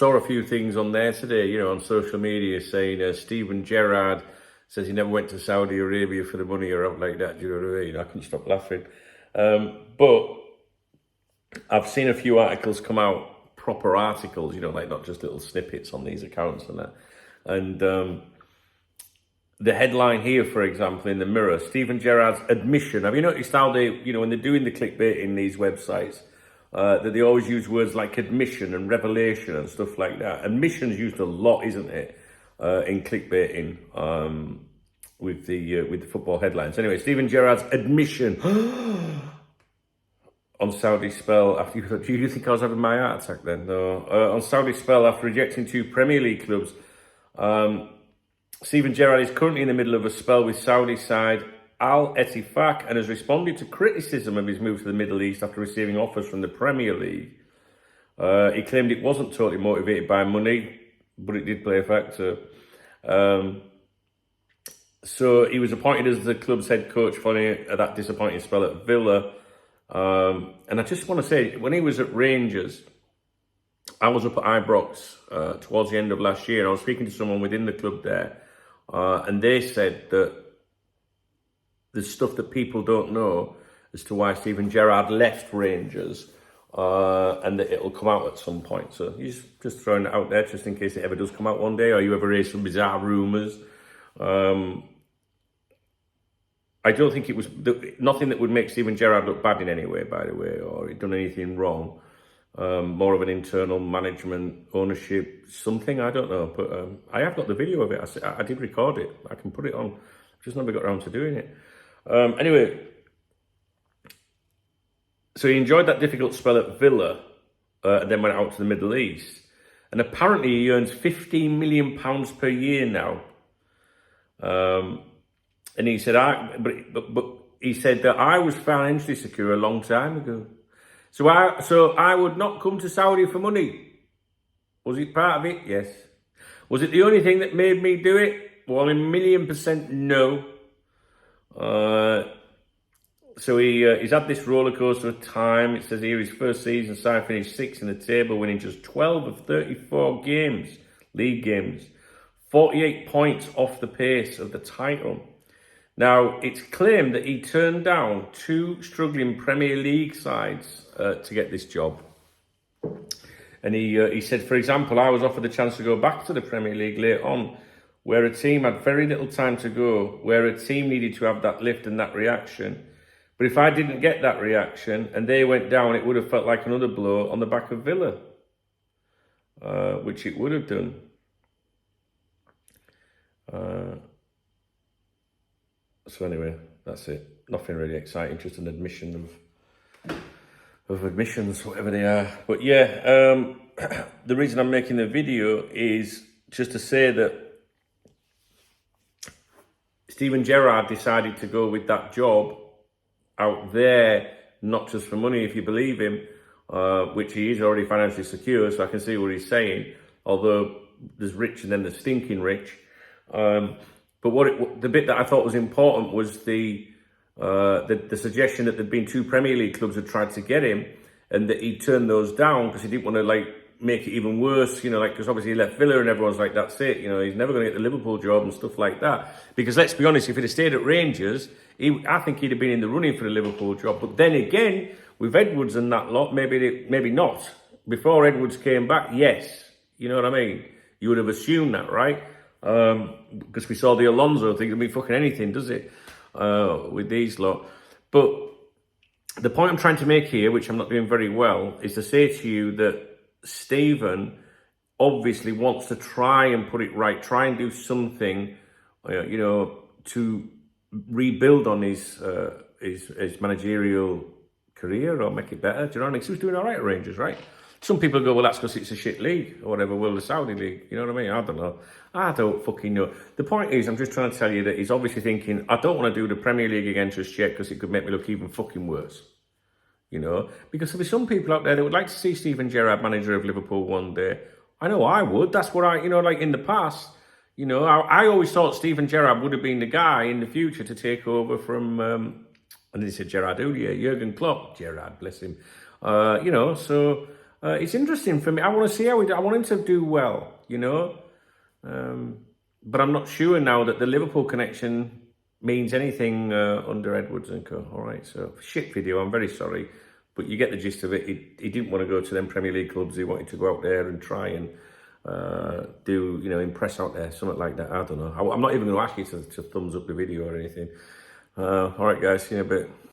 saw a few things on there today, you know, on social media saying Steven Gerrard says he never went to Saudi Arabia for the money or out like that. Do you know what I mean? I couldn't stop laughing. But I've seen a few articles come out, proper articles, you know, like not just little snippets on these accounts and that. And the headline here, for example, in the Mirror, Steven Gerrard's admission. Have you noticed how they, you know, when they're doing the clickbait in these websites, that they always use words like admission and revelation and stuff like that. Admission's used a lot, isn't it, in clickbaiting with the football headlines. Anyway, Steven Gerrard's admission on SaudiSBalL after. Do you think I was having my heart attack then? No. On SaudiSBalL after rejecting 2 Premier League clubs. Steven Gerrard is currently in the middle of a spell with Saudi side Al Ettifaq and has responded to criticism of his move to the Middle East after receiving offers from the Premier League. He claimed it wasn't totally motivated by money, but it did play a factor. So he was appointed as the club's head coach following that disappointing spell at Villa. And I just want to say, when he was at Rangers, I was up at Ibrox towards the end of last year, and I was speaking to someone within the club there, and they said that there's stuff that people don't know as to why Steven Gerrard left Rangers, and that it'll come out at some point. So he's just throwing it out there just in case it ever does come out one day, or you ever raise some bizarre rumours. I don't think it was nothing that would make Steven Gerrard look bad in any way, by the way, or he'd done anything wrong. More of an internal management ownership, something, I don't know. But I have got the video of it. I did record it. I can put it on. I've just never got around to doing it. Anyway, so he enjoyed that difficult spell at Villa and then went out to the Middle East. And apparently he earns £15 million per year now. And he said, but he said that I was financially secure a long time ago. So I would not come to Saudi for money. Was it part of it? Yes. Was it the only thing that made me do it? Well, 1,000,000% no. So he's had this roller coaster of time. It says here his first season side finished 6th in the table, winning just 12 of 34 games, league games, 48 points off the pace of the title. Now, it's claimed that he turned down 2 struggling Premier League sides to get this job. And he said, for example, I was offered the chance to go back to the Premier League later on, where a team had very little time to go, where a team needed to have that lift and that reaction. But if I didn't get that reaction and they went down, it would have felt like another blow on the back of Villa, which it would have done. So anyway, that's it. Nothing really exciting, just an admission of admissions, whatever they are. But yeah, the reason I'm making the video is just to say that Steven Gerrard decided to go with that job out there, not just for money, if you believe him, which he is already financially secure, so I can see what he's saying, although there's rich and then there's stinking rich. But the bit that I thought was important was the suggestion that there'd been 2 Premier League clubs had tried to get him, and that he turned those down because he didn't want to make it even worse, you know, because obviously he left Villa and everyone's like, that's it, you know, he's never going to get the Liverpool job and stuff like that. Because let's be honest, if he'd have stayed at Rangers, I think he'd have been in the running for the Liverpool job. But then again, with Edwards and that lot, maybe not. Before Edwards came back, yes, you know what I mean? You would have assumed that, right? Because we saw the Alonso thing, it'll be fucking anything, does it? With these lot. But the point I'm trying to make here, which I'm not doing very well, is to say to you that Steven obviously wants to try and put it right, try and do something, you know, to rebuild on his managerial career or make it better. Do you know what I mean? 'Cause he was doing all right at Rangers, right? Some people go, well, that's because it's a shit league or whatever, well, the Saudi league, you know what I mean? I don't know. I don't fucking know. The point is, I'm just trying to tell you that he's obviously thinking, I don't want to do the Premier League again just yet because it could make me look even fucking worse. You know? Because there's some people out there that would like to see Steven Gerrard manager of Liverpool one day. I know I would. That's what I, you know, like in the past, you know, I always thought Steven Gerrard would have been the guy in the future to take over from, and they said Gerrard earlier, Jurgen Klopp. Gerrard, bless him. You know, so it's interesting for me. I want to see how I want him to do well, you know. But I'm not sure now that the Liverpool connection means anything under Edwards and co. All right, so shit video. I'm very sorry, but you get the gist of it. He didn't want to go to them Premier League clubs. He wanted to go out there and try and do, you know, impress out there, something like that. I don't know. I'm not even going to ask you to thumbs up the video or anything. All right, guys, see you in a bit.